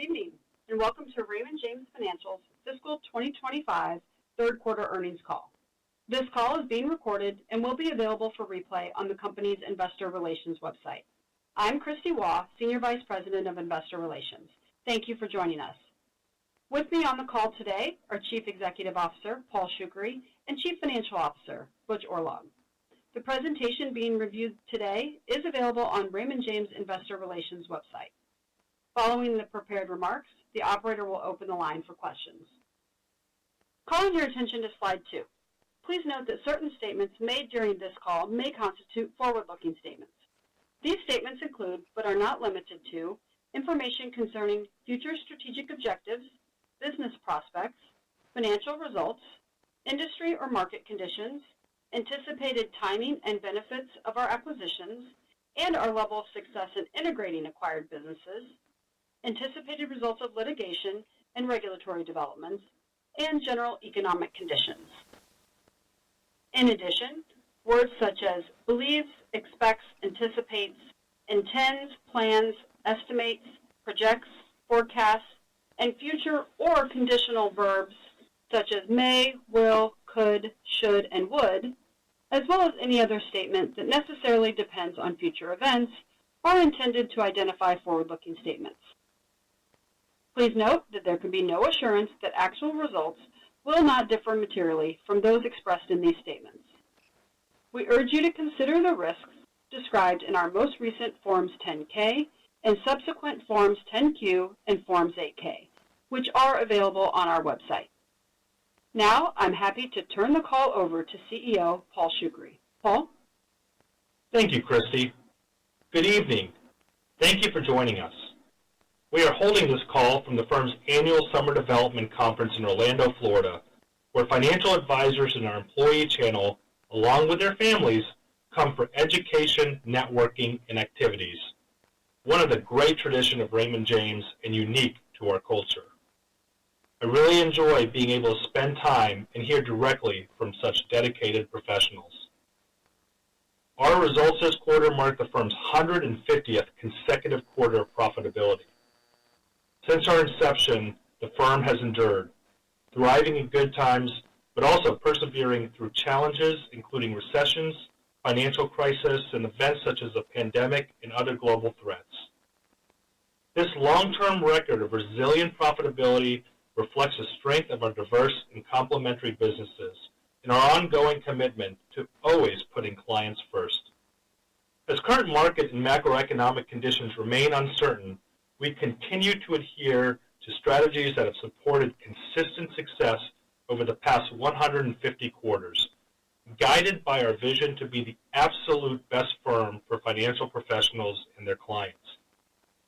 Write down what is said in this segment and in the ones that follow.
evening, and welcome to Raymond James Financial's Fiscal 2025 Third Quarter Earnings Call. This call is being recorded and will be available for replay on the company's Investor Relations website. I'm Christy Waugh, Senior Vice President of Investor Relations. Thank you for joining us. With me on the call today are Chief Executive Officer Paul Shoukry and Chief Financial Officer Butch Orlog. The presentation being reviewed today is available on Raymond James Investor Relations website. Following the prepared remarks, the operator will open the line for questions. Calling your attention to slide 2. Please note that certain statements made during this call may constitute forward-looking statements. These statements include, but are not limited to, information concerning future strategic objectives, business prospects, financial results, industry or market conditions, anticipated timing and benefits of our acquisitions, and our level of success in integrating acquired businesses, anticipated results of litigation and regulatory developments, and general economic conditions. In addition, words such as believes, expects, anticipates, intends, plans, estimates, projects, forecasts, and future or conditional verbs such as may, will, could, should, and would, as well as any other statement that necessarily depends on future events, are intended to identify forward-looking statements. Please note that there can be no assurance that actual results will not differ materially from those expressed in these statements. We urge you to consider the risks described in our most recent Forms 10-K and subsequent Forms 10-Q and Forms 8-K, which are available on our website. Now, I'm happy to turn the call over to CEO Paul Shoukry. Paul? Thank you, Christy. Good evening. Thank you for joining us. We are holding this call from the firm's annual Summer Development Conference in Orlando, Florida, where financial advisors in our employee channel, along with their families, come for education, networking, and activities. One of the great traditions of Raymond James and unique to our culture. I really enjoy being able to spend time and hear directly from such dedicated professionals. Our results this quarter mark the firm's 150th consecutive quarter of profitability. Since our inception, the firm has endured, thriving in good times, but also persevering through challenges, including recessions, financial crisis, and events such as the pandemic and other global threats. This long-term record of resilient profitability reflects the strength of our diverse and complementary businesses and our ongoing commitment to always putting clients first. As current market and macroeconomic conditions remain uncertain, we continue to adhere to strategies that have supported consistent success over the past 150 quarters, guided by our vision to be the absolute best firm for financial professionals and their clients.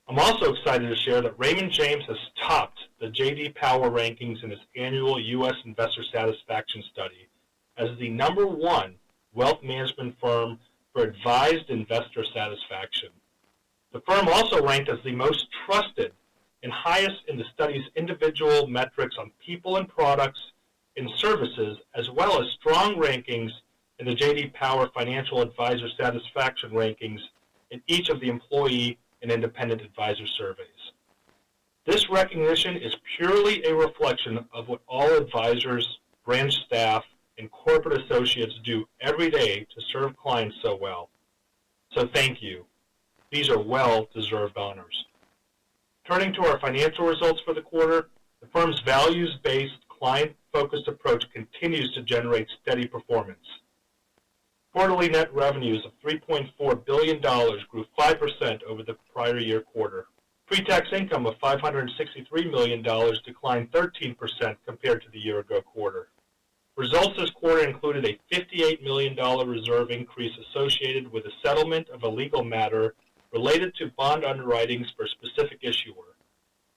I'm also excited to share that Raymond James has topped the J.D. Power rankings in its annual U.S. Investor Satisfaction Study as the #1 wealth management firm for advised investor satisfaction. The firm also ranked as the most trusted and highest in the study's individual metrics on people and products and services, as well as strong rankings in the J.D. Power Financial Advisor Satisfaction rankings in each of the employee and independent advisor surveys. This recognition is purely a reflection of what all advisors, branch staff, and corporate associates do every day to serve clients so well. So thank you. These are well-deserved honors. Turning to our financial results for the quarter, the firm's values-based, client-focused approach continues to generate steady performance. Quarterly net revenues of $3.4 billion grew 5% over the prior year quarter. Pre-tax income of $563 million declined 13% compared to the year-ago quarter. Results this quarter included a $58 million reserve increase associated with a settlement of a legal matter related to bond underwritings for a specific issuer,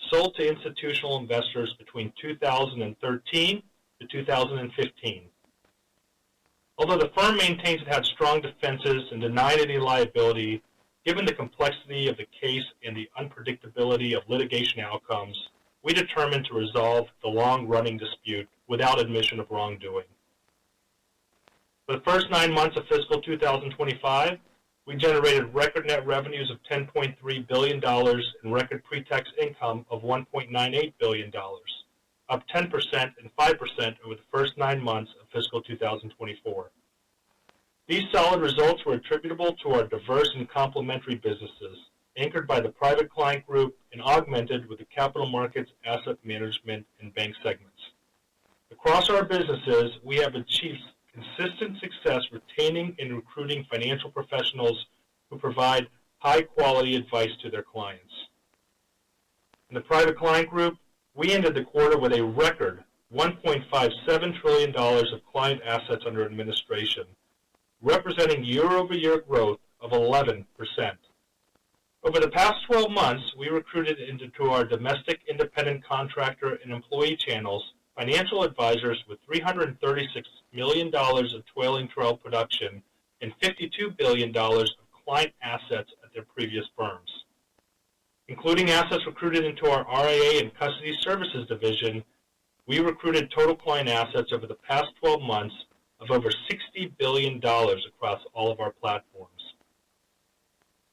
sold to institutional investors between 2013 to 2015. Although the firm maintains it had strong defenses and denied any liability, given the complexity of the case and the unpredictability of litigation outcomes, we determined to resolve the long-running dispute without admission of wrongdoing. For the first 9 months of fiscal 2025, We generated record net revenues of $10.3 billion and record pre-tax income of $1.98 billion, up 10% and 5% over the first 9 months of fiscal 2024. These solid results were attributable to our diverse and complementary businesses, anchored by the Private Client Group and augmented with the Capital Markets, Asset Management, and Bank segments. Across our businesses, we have achieved consistent success retaining and recruiting financial professionals who provide high-quality advice to their clients. In the Private Client Group, we ended the quarter with a record $1.57 trillion of client assets under administration, representing year-over-year growth of 11%. Over the past 12 months, we recruited into our domestic independent contractor and employee channels financial advisors with $336 million of trailing 12 production and $52 billion of client assets at their previous firms. Including assets recruited into our RIA and Custody Services division, we recruited total client assets over the past 12 months of over $60 billion across all of our platforms.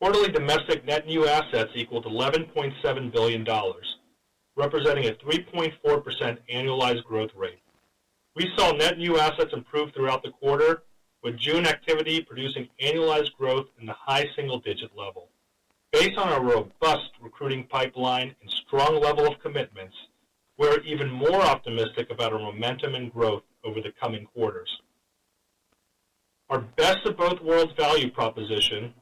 Quarterly domestic net new assets equaled $11.7 billion, representing a 3.4% annualized growth rate. We saw net new assets improve throughout the quarter, with June activity producing annualized growth in the high single-digit level. Based on our robust recruiting pipeline and strong level of commitments, we're even more optimistic about our momentum and growth over the coming quarters. Our best of both worlds value proposition,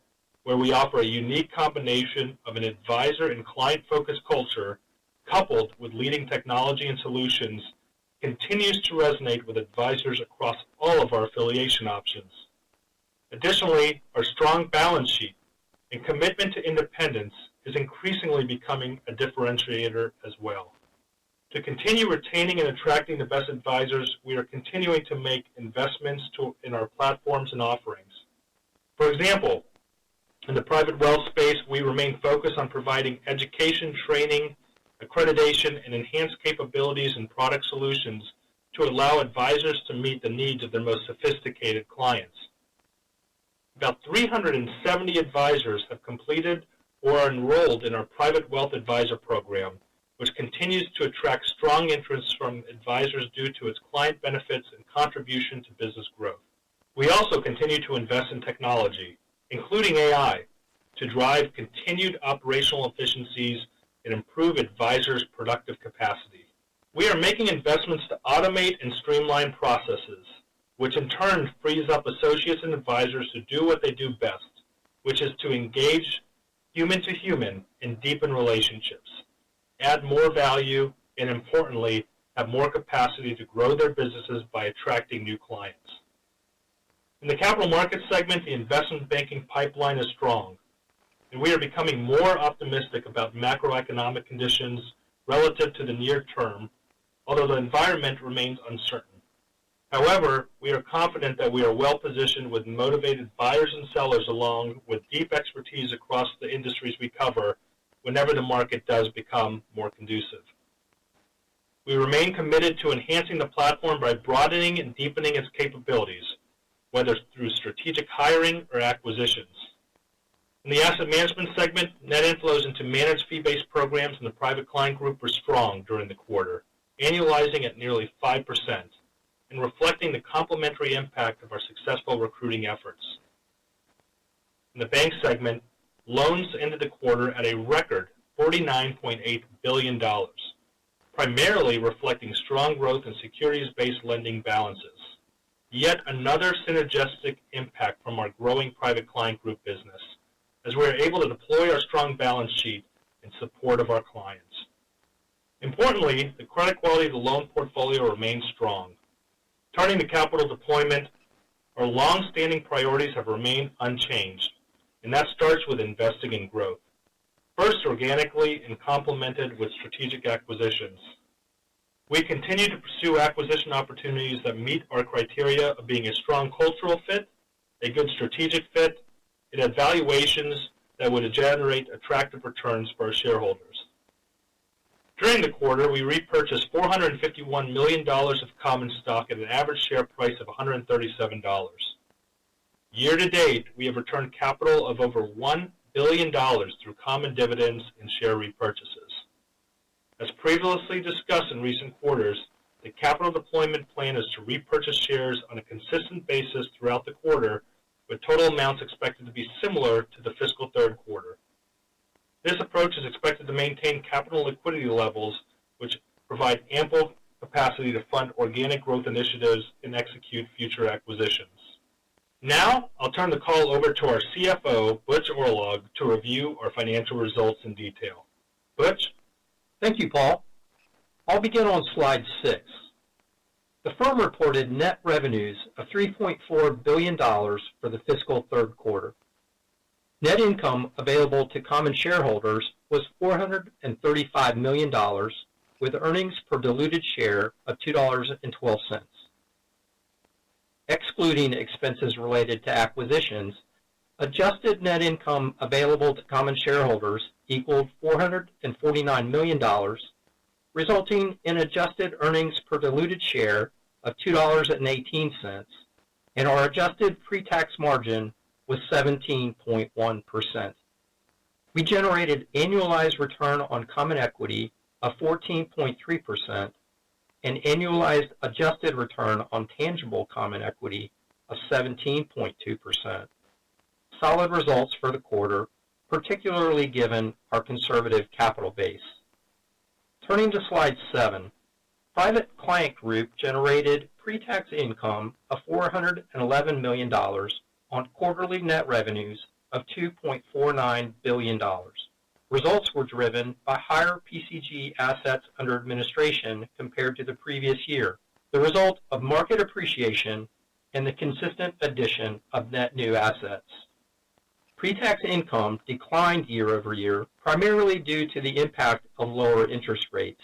where we offer a unique combination of an advisor and client-focused culture coupled with leading technology and solutions, continues to resonate with advisors across all of our affiliation options. Additionally, our strong balance sheet and commitment to independence is increasingly becoming a differentiator as well. To continue retaining and attracting the best advisors, we are continuing to make investments in our platforms and offerings. For example, in the private wealth space, we remain focused on providing education, training, accreditation, and enhanced capabilities and product solutions to allow advisors to meet the needs of their most sophisticated clients. About 370 advisors have completed or are enrolled in our Private Wealth Advisor Program, which continues to attract strong interest from advisors due to its client benefits and contribution to business growth. We also continue to invest in technology, including AI, to drive continued operational efficiencies and improve advisors' productive capacity. We are making investments to automate and streamline processes, which in turn frees up associates and advisors to do what they do best, which is to engage human to human and deepen relationships, add more value, and importantly, have more capacity to grow their businesses by attracting new clients. In the capital markets segment, the investment banking pipeline is strong, and we are becoming more optimistic about macroeconomic conditions relative to the near term, although the environment remains uncertain. However, we are confident that we are well positioned with motivated buyers and sellers along with deep expertise across the industries we cover whenever the market does become more conducive. We remain committed to enhancing the platform by broadening and deepening its capabilities, whether through strategic hiring or acquisitions. In the asset management segment, net inflows into managed fee-based programs in the Private Client Group were strong during the quarter, annualizing at nearly 5%, and reflecting the complementary impact of our successful recruiting efforts. In the bank segment, loans ended the quarter at a record $49.8 billion, primarily reflecting strong growth in securities-based lending balances. Yet another synergistic impact from our growing Private Client Group business, as we are able to deploy our strong balance sheet in support of our clients. Importantly, the credit quality of the loan portfolio remains strong. Turning to capital deployment, our long-standing priorities have remained unchanged, and that starts with investing in growth. First, organically and complemented with strategic acquisitions. We continue to pursue acquisition opportunities that meet our criteria of being a strong cultural fit, a good strategic fit, and at valuations that would generate attractive returns for our shareholders. During the quarter, we repurchased $451 million of common stock at an average share price of $137. Year to date, we have returned capital of over $1 billion through common dividends and share repurchases. As previously discussed in recent quarters, the capital deployment plan is to repurchase shares on a consistent basis throughout the quarter, with total amounts expected to be similar to the fiscal third quarter. This approach is expected to maintain capital liquidity levels, which provide ample capacity to fund organic growth initiatives and execute future acquisitions. Now, I'll turn the call over to our CFO, Butch Orlog, to review our financial results in detail. Butch? Thank you, Paul. I'll begin on slide 6. The firm reported net revenues of $3.4 billion for the fiscal third quarter. Net income available to common shareholders was $435 million, with earnings per diluted share of $2.12. Excluding expenses related to acquisitions, adjusted net income available to common shareholders equaled $449 million, resulting in adjusted earnings per diluted share of $2.18, and our adjusted pre-tax margin was 17.1%. We generated annualized return on common equity of 14.3%, and annualized adjusted return on tangible common equity of 17.2%. Solid results for the quarter, particularly given our conservative capital base. Turning to slide 7, Private Client Group generated pre-tax income of $411 million on quarterly net revenues of $2.49 billion. Results were driven by higher PCG assets under administration compared to the previous year, the result of market appreciation and the consistent addition of net new assets. Pre-tax income declined year over year, primarily due to the impact of lower interest rates.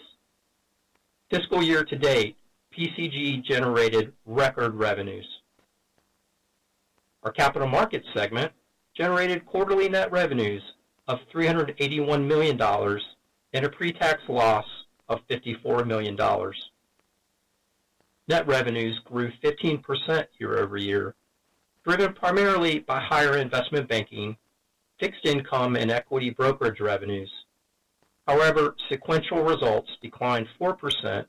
Fiscal year to date, PCG generated record revenues. Our capital markets segment generated quarterly net revenues of $381 million and a pre-tax loss of $54 million. Net revenues grew 15% year over year, driven primarily by higher investment banking, fixed income, and equity brokerage revenues. However, sequential results declined 4%,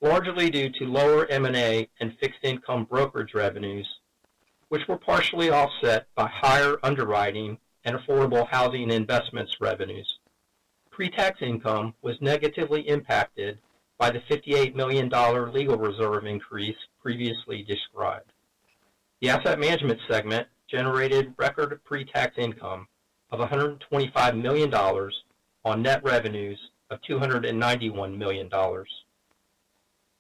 largely due to lower M&A and fixed income brokerage revenues, which were partially offset by higher underwriting and affordable housing investments revenues. Pre-tax income was negatively impacted by the $58 million legal reserve increase previously described. The asset management segment generated record pre-tax income of $125 million on net revenues of $291 million.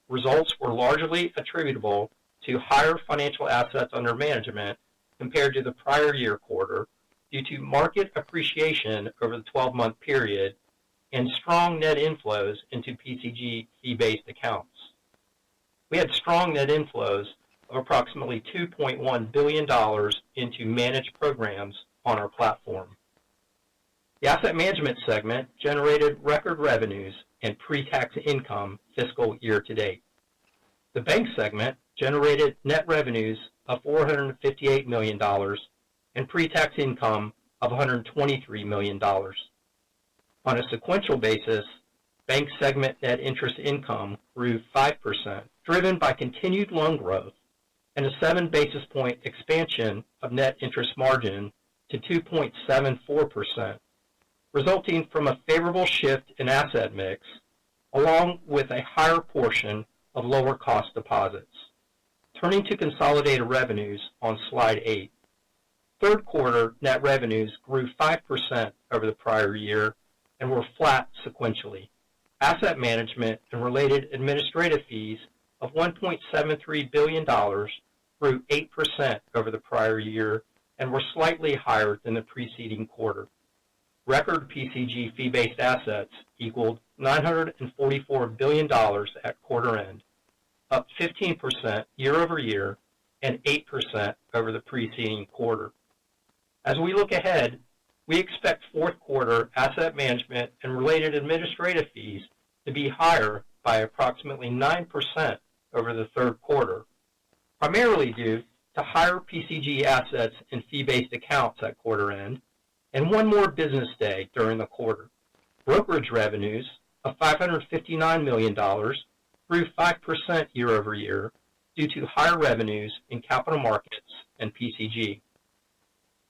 Results were largely attributable to higher financial assets under management compared to the prior year quarter due to market appreciation over the 12-month period and strong net inflows into PCG fee-based accounts. We had strong net inflows of approximately $2.1 billion into managed programs on our platform. The asset management segment generated record revenues and pre-tax income fiscal year to date. The bank segment generated net revenues of $458 million and pre-tax income of $123 million. On a sequential basis, bank segment net interest income grew 5%, driven by continued loan growth and a 7 basis point expansion of net interest margin to 2.74%, resulting from a favorable shift in asset mix, along with a higher portion of lower cost deposits. Turning to consolidated revenues on slide 8. Third quarter net revenues grew 5% over the prior year and were flat sequentially. Asset management and related administrative fees of $1.73 billion grew 8% over the prior year and were slightly higher than the preceding quarter. Record PCG fee-based assets equaled $944 billion at quarter end, up 15% year over year and 8% over the preceding quarter. As we look ahead, we expect fourth quarter asset management and related administrative fees to be higher by approximately 9% over the third quarter, primarily due to higher PCG assets in fee-based accounts at quarter end, and one more business day during the quarter. Brokerage revenues of $559 million grew 5% year over year due to higher revenues in capital markets and PCG.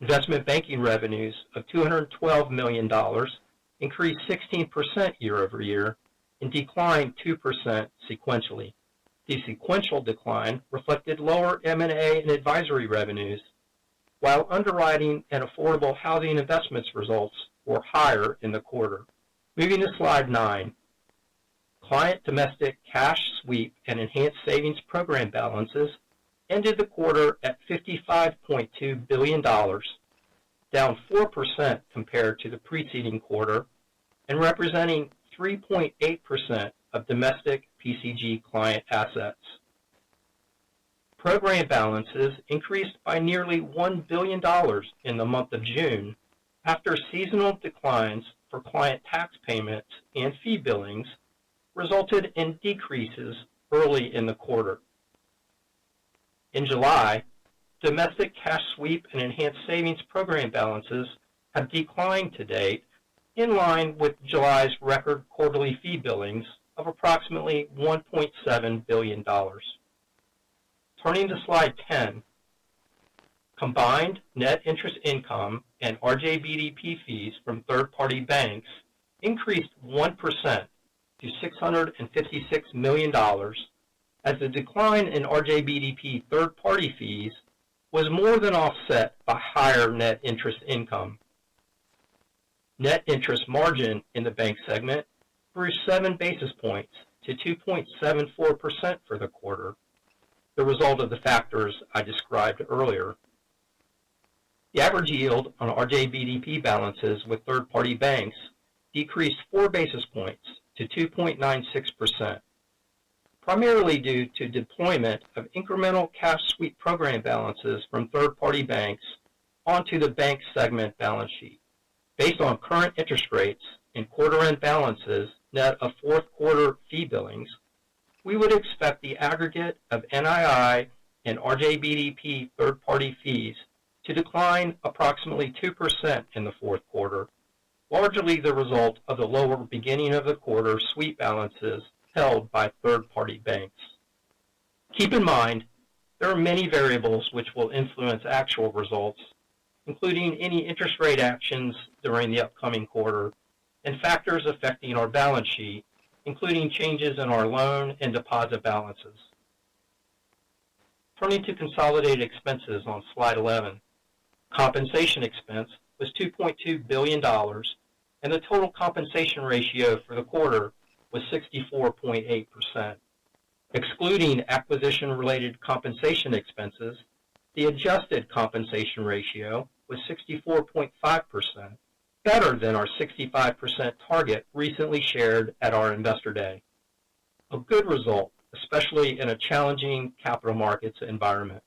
Investment banking revenues of $212 million increased 16% year over year and declined 2% sequentially. The sequential decline reflected lower M&A and advisory revenues, while underwriting and affordable housing investments results were higher in the quarter. Moving to slide 9. Client domestic cash sweep and enhanced savings program balances ended the quarter at $55.2 billion, down 4% compared to the preceding quarter and representing 3.8% of domestic PCG client assets. Program balances increased by nearly $1 billion in the month of June after seasonal declines for client tax payments and fee billings resulted in decreases early in the quarter. In July, domestic cash sweep and enhanced savings program balances have declined to date, in line with July's record quarterly fee billings of approximately $1.7 billion. Turning to slide 10, combined net interest income and RJBDP fees from third-party banks increased 1% to $656 million, as the decline in RJBDP third-party fees was more than offset by higher net interest income. Net interest margin in the bank segment grew 7 basis points to 2.74% for the quarter, the result of the factors I described earlier. The average yield on RJBDP balances with third-party banks decreased 4 basis points to 2.96%, primarily due to deployment of incremental cash sweep program balances from third-party banks onto the bank segment balance sheet. Based on current interest rates and quarter-end balances net of fourth quarter fee billings, we would expect the aggregate of NII and RJBDP third-party fees to decline approximately 2% in the fourth quarter, largely the result of the lower beginning of the quarter sweep balances held by third-party banks. Keep in mind, there are many variables which will influence actual results, including any interest rate actions during the upcoming quarter and factors affecting our balance sheet, including changes in our loan and deposit balances. Turning to consolidated expenses on slide 11, compensation expense was $2.2 billion, and the total compensation ratio for the quarter was 64.8%. Excluding acquisition-related compensation expenses, the adjusted compensation ratio was 64.5%, better than our 65% target recently shared at our Investor Day. A good result, especially in a challenging capital markets environment.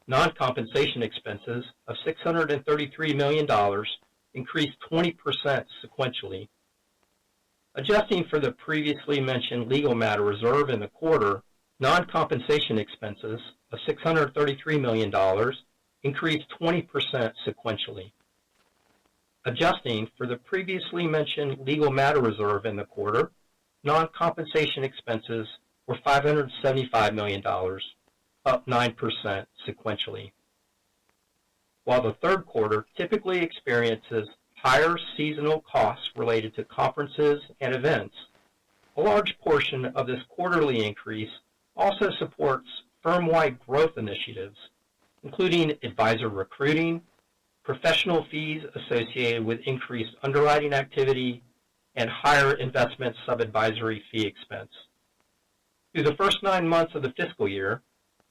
Non-compensation expenses of $633 million increased 20% sequentially. Adjusting for the previously mentioned legal matter reserve in the quarter, non-compensation expenses of $633 million increased 20% sequentially. Adjusting for the previously mentioned legal matter reserve in the quarter, non-compensation expenses were $575 million, up 9% sequentially. While the third quarter typically experiences higher seasonal costs related to conferences and events, a large portion of this quarterly increase also supports firm-wide growth initiatives, including advisor recruiting, professional fees associated with increased underwriting activity, and higher investment sub-advisory fee expense. Through the first 9 months of the fiscal year,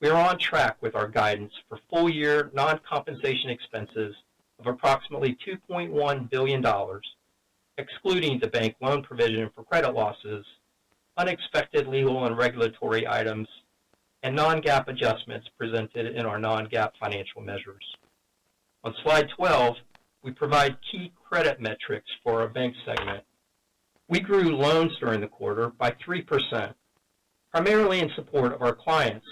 we are on track with our guidance for full-year non-compensation expenses of approximately $2.1 billion, excluding the bank loan provision for credit losses, unexpected legal and regulatory items, and non-GAAP adjustments presented in our non-GAAP financial measures. On slide 12, we provide key credit metrics for our bank segment. We grew loans during the quarter by 3%, primarily in support of our clients,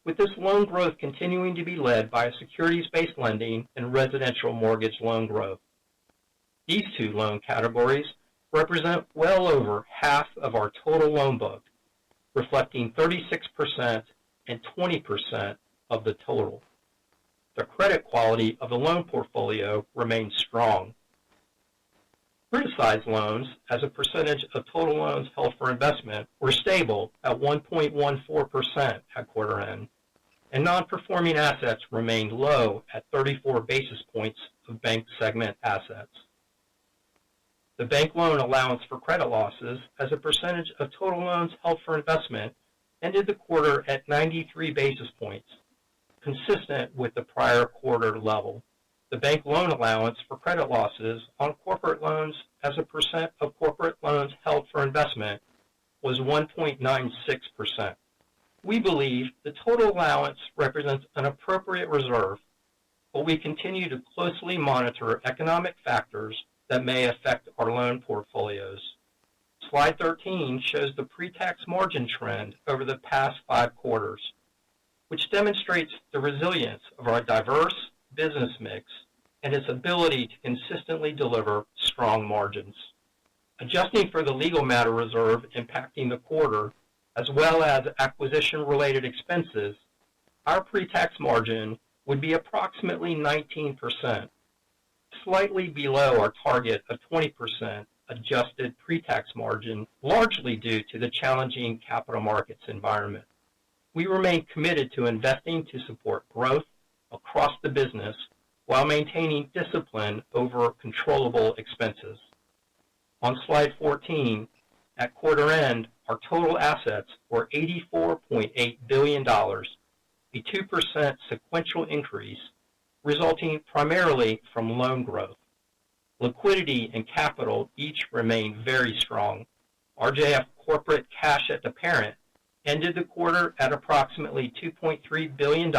with this loan growth continuing to be led by securities-based lending and residential mortgage loan growth. These two loan categories represent well over half of our total loan book, reflecting 36% and 20% of the total. The credit quality of the loan portfolio remains strong. Criticized loans as a percentage of total loans held for investment were stable at 1.14% at quarter end, and non-performing assets remained low at 34 basis points of bank segment assets. The bank loan allowance for credit losses as a percentage of total loans held for investment ended the quarter at 93 basis points, consistent with the prior quarter level. The bank loan allowance for credit losses on corporate loans as a percent of corporate loans held for investment was 1.96%. We believe the total allowance represents an appropriate reserve, but we continue to closely monitor economic factors that may affect our loan portfolios. Slide 13 shows the pre-tax margin trend over the past 5 quarters, which demonstrates the resilience of our diverse business mix and its ability to consistently deliver strong margins. Adjusting for the legal matter reserve impacting the quarter, as well as acquisition-related expenses, our pre-tax margin would be approximately 19%, slightly below our target of 20% adjusted pre-tax margin, largely due to the challenging capital markets environment. We remain committed to investing to support growth across the business while maintaining discipline over controllable expenses. On slide 14, at quarter end, our total assets were $84.8 billion, a 2% sequential increase, resulting primarily from loan growth. Liquidity and capital each remain very strong. RJF corporate cash at the parent ended the quarter at approximately $2.3 billion,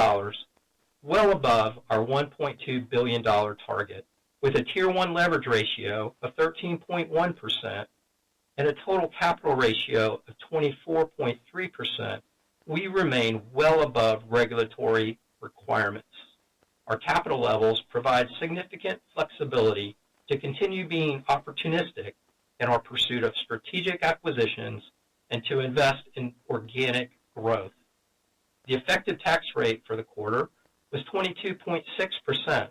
well above our $1.2 billion target, with a Tier 1 leverage ratio of 13.1% and a total capital ratio of 24.3%. We remain well above regulatory requirements. Our capital levels provide significant flexibility to continue being opportunistic in our pursuit of strategic acquisitions and to invest in organic growth. The effective tax rate for the quarter was 22.6%,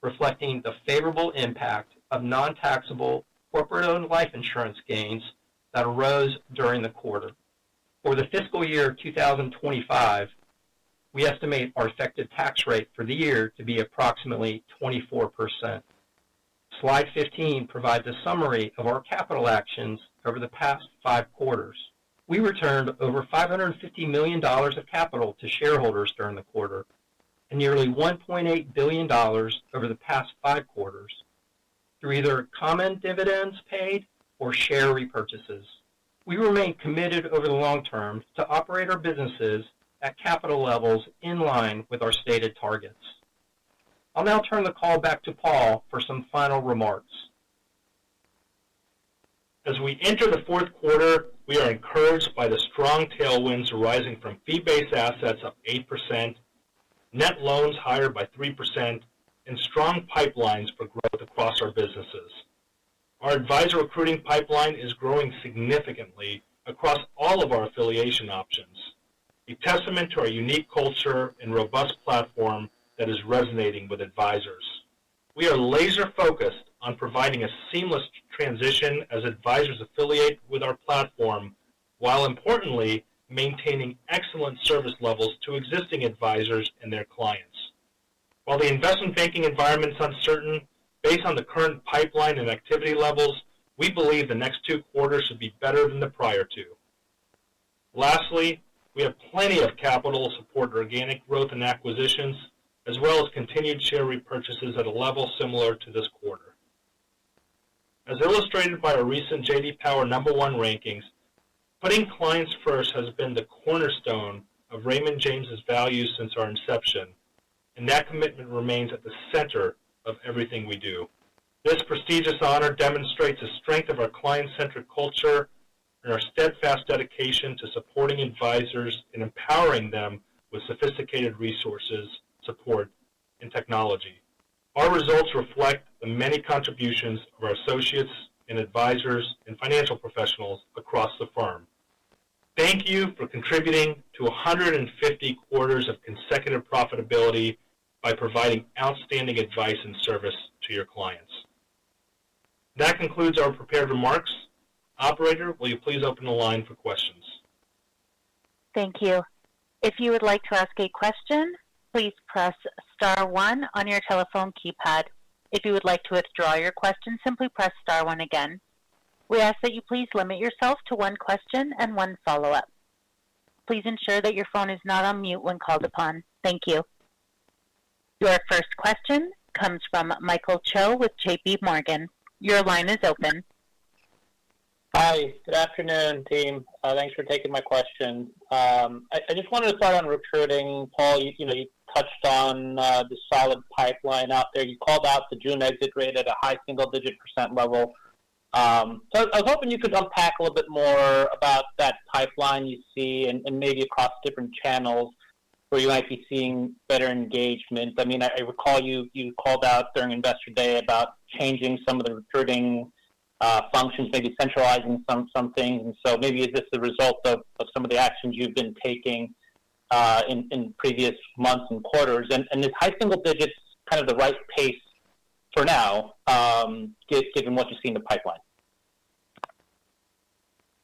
reflecting the favorable impact of non-taxable corporate-owned life insurance gains that arose during the quarter. For the fiscal year 2025, we estimate our effective tax rate for the year to be approximately 24%. Slide 15 provides a summary of our capital actions over the past 5 quarters. We returned over $550 million of capital to shareholders during the quarter, and nearly $1.8 billion over the past 5 quarters, through either common dividends paid or share repurchases. We remain committed over the long term to operate our businesses at capital levels in line with our stated targets. I'll now turn the call back to Paul for some final remarks. As we enter the fourth quarter, we are encouraged by the strong tailwinds arising from fee-based assets up 8%, net loans higher by 3%, and strong pipelines for growth across our businesses. Our advisor recruiting pipeline is growing significantly across all of our affiliation options, a testament to our unique culture and robust platform that is resonating with advisors. We are laser-focused on providing a seamless transition as advisors affiliate with our platform, while importantly maintaining excellent service levels to existing advisors and their clients. While the investment banking environment is uncertain, based on the current pipeline and activity levels, we believe the next 2 quarters should be better than the prior 2. Lastly, we have plenty of capital to support organic growth and acquisitions, as well as continued share repurchases at a level similar to this quarter. As illustrated by our recent J.D. Power #1 rankings, putting clients first has been the cornerstone of Raymond James's values since our inception, and that commitment remains at the center of everything we do. This prestigious honor demonstrates the strength of our client-centric culture and our steadfast dedication to supporting advisors and empowering them with sophisticated resources, support, and technology. Our results reflect the many contributions of our associates and advisors and financial professionals across the firm. Thank you for contributing to 150 quarters of consecutive profitability by providing outstanding advice and service to your clients. That concludes our prepared remarks. Operator, will you please open the line for questions? Thank you. If you would like to ask a question, please press star 1 on your telephone keypad. If you would like to withdraw your question, simply press star 1 again. We ask that you please limit yourself to one question and one follow-up. Please ensure that your phone is not on mute when called upon. Thank you. Your first question comes from Michael Cho with J.P. Morgan. Your line is open. Hi, good afternoon, team. Thanks for taking my question. I just wanted to start on recruiting. Paul, you touched on the solid pipeline out there. You called out the June exit rate at a high single-digit % level. So I was hoping you could unpack a little bit more about that pipeline you see and maybe across different channels where you might be seeing better engagement. I mean, I recall you called out during Investor Day about changing some of the recruiting functions, maybe centralizing some things. And so maybe is this the result of some of the actions you've been taking in previous months and quarters? And is high single digits kind of the right pace for now, given what you see in the pipeline?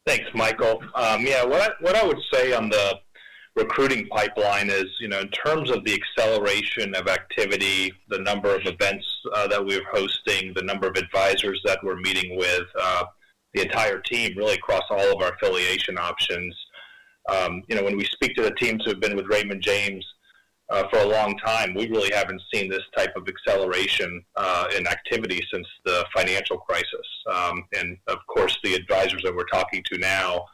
Thanks, Michael. What I would say on the recruiting pipeline is, in terms of the acceleration of activity, the number of events that we're hosting, the number of advisors that we're meeting with, the entire team, really across all of our affiliation options. When we speak to the teams who have been with Raymond James for a long time, we really haven't seen this type of acceleration in activity since the financial crisis. And of course, the advisors that we're talking to now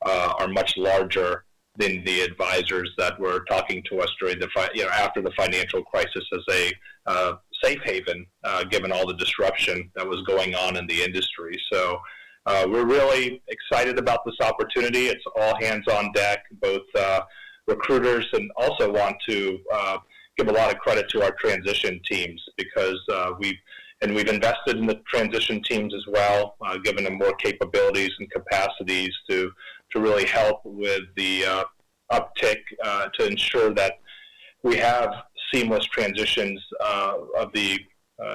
are much larger than the advisors that were talking to us during after the financial crisis as a safe haven, given all the disruption that was going on in the industry. So we're really excited about this opportunity. It's all hands on deck, both recruiters, and also want to give a lot of credit to our transition teams because we've invested in the transition teams as well, given them more capabilities and capacities to really help with the uptick to ensure that we have seamless transitions of the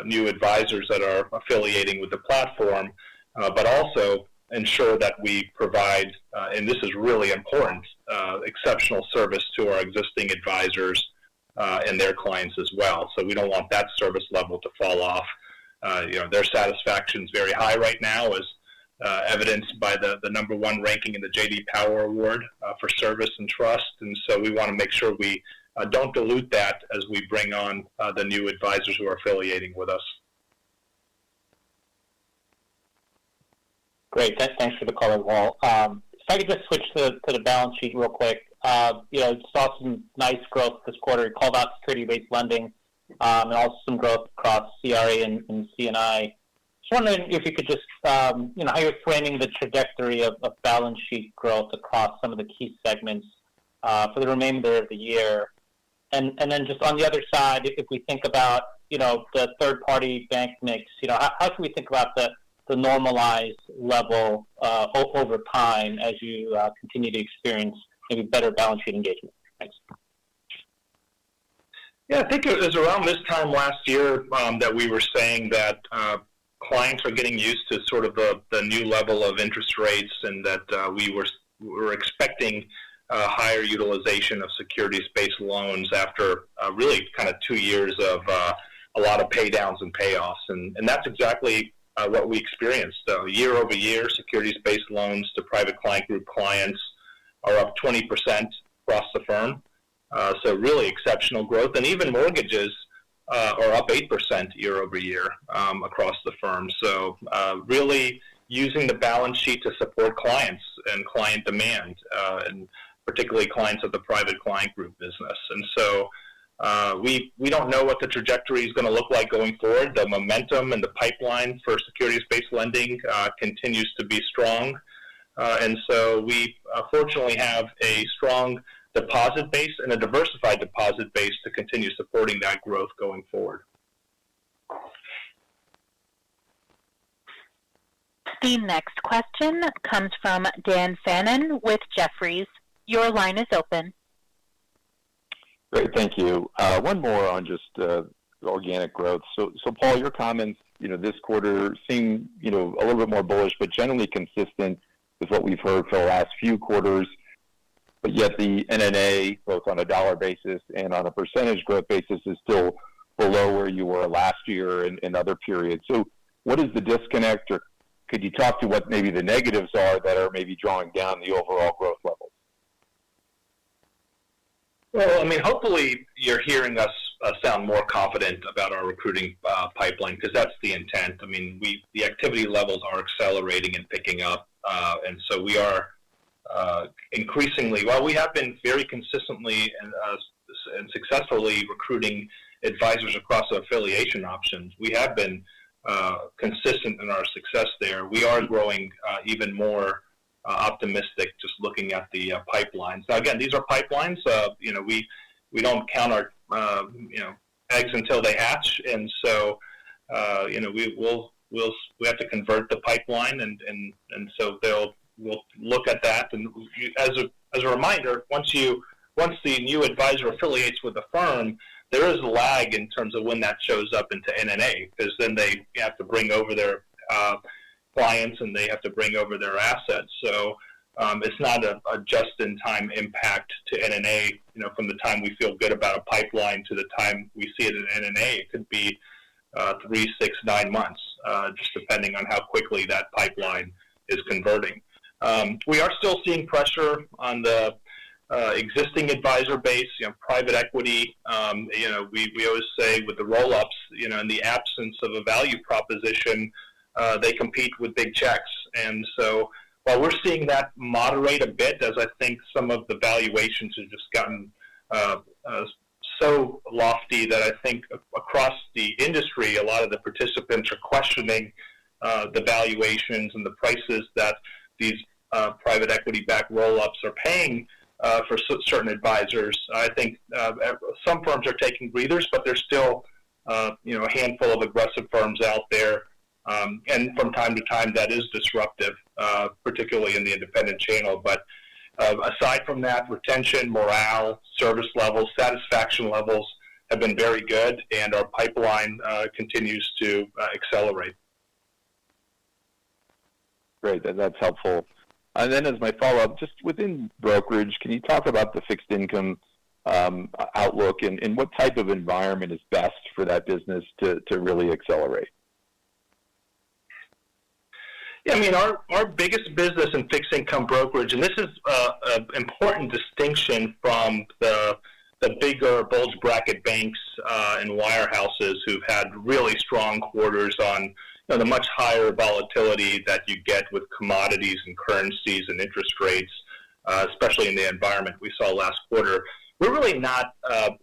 new advisors that are affiliating with the platform, but also ensure that we provide, and this is really important, exceptional service to our existing advisors and their clients as well. So we don't want that service level to fall off. Their satisfaction is very high right now, as evidenced by the number 1 ranking in the J.D. Power Award for service and trust. And so we want to make sure we don't dilute that as we bring on the new advisors who are affiliating with us. Great. Thanks for the color, Paul. If I could just switch to the balance sheet real quick. Saw some nice growth this quarter. You called out security-based lending and also some growth across CRA and C&I. Just wondering if you could just, how you're framing the trajectory of balance sheet growth across some of the key segments for the remainder of the year. And then just on the other side, if we think about, the third-party bank mix, how should we think about the normalized level over time as you continue to experience maybe better balance sheet engagement? Thanks. Yeah, I think it was around this time last year that we were saying that clients are getting used to sort of the new level of interest rates, and that we were expecting higher utilization of securities-based loans after really kind of 2 years of a lot of pay downs and payoffs. And that's exactly what we experienced. Year over year, securities-based loans to private client group clients are up 20% across the firm. So really exceptional growth. And even mortgages are up 8% year over year across the firm. So really using the balance sheet to support clients and client demand, and particularly clients of the private client group business. And so we don't know what the trajectory is going to look like going forward. The momentum and the pipeline for securities-based lending continues to be strong. And so we fortunately have a strong deposit base and a diversified deposit base to continue supporting that growth going forward. The next question comes from Dan Fannon with Jefferies. Your line is open. Great, thank you. One more on just organic growth. So Paul, your comments, this quarter seem, a little bit more bullish, but generally consistent with what we've heard for the last few quarters. But yet the NNA, both on a dollar basis and on a percentage growth basis, is still below where you were last year and other periods. So what is the disconnect, or could you talk to what maybe the negatives are that are maybe drawing down the overall growth levels? Well, hopefully you're hearing us sound more confident about our recruiting pipeline, because that's the intent. The activity levels are accelerating and picking up, and so we are increasingly, while we have been very consistently and successfully recruiting advisors across affiliation options, we have been consistent in our success there. We are growing even more optimistic just looking at the pipelines. Now, again, these are pipelines. We don't count our eggs until they hatch, and so we have to convert the pipeline, and so we'll look at that. And as a reminder, once the new advisor affiliates with the firm, there is a lag in terms of when that shows up into NNA, because then they have to bring over their clients and they have to bring over their assets. So it's not a just-in-time impact to NNA. From the time we feel good about a pipeline to the time we see it in NNA, it could be 3, 6, 9 months, just depending on how quickly that pipeline is converting. We are still seeing pressure on the existing advisor base, private equity. We always say with the roll-ups, in the absence of a value proposition, they compete with big checks. And so while we're seeing that moderate a bit, as I think some of the valuations have just gotten so lofty that I think across the industry, a lot of the participants are questioning the valuations and the prices that these private equity-backed roll-ups are paying for certain advisors. I think some firms are taking breathers, but there's still a handful of aggressive firms out there. And from time to time, that is disruptive, particularly in the independent channel. But aside from that, retention, morale, service levels, satisfaction levels have been very good, and our pipeline continues to accelerate. Great, that's helpful. And then as my follow-up, just within brokerage, can you talk about the fixed income outlook and what type of environment is best for that business to really accelerate? Yeah, our biggest business in fixed income brokerage, and this is an important distinction from the bigger bulge bracket banks and wirehouses who've had really strong quarters on the much higher volatility that you get with commodities and currencies and interest rates, especially in the environment we saw last quarter. We're really not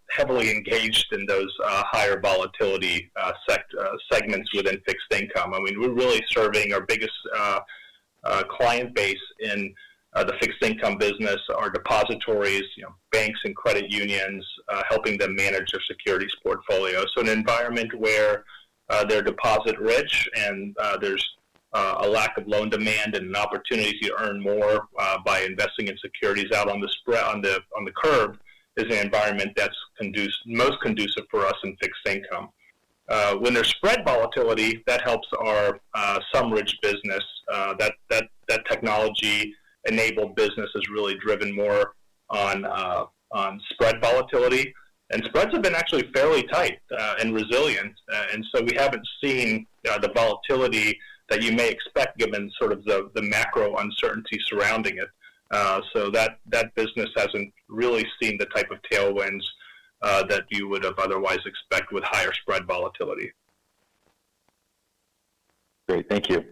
heavily engaged in those higher volatility segments within fixed income. We're really serving our biggest client base in the fixed income business, our depositories, banks and credit unions, helping them manage their securities portfolio. So an environment where they're deposit rich and there's a lack of loan demand and an opportunity to earn more by investing in securities out on the spread on the curve is an environment that's most conducive for us in fixed income. When there's spread volatility, that helps our SumRidge business. That technology-enabled business is really driven more on spread volatility, and spreads have been actually fairly tight and resilient, and so we haven't seen the volatility that you may expect given sort of the macro uncertainty surrounding it. So that business hasn't really seen the type of tailwinds that you would have otherwise expect with higher spread volatility. Great, thank you.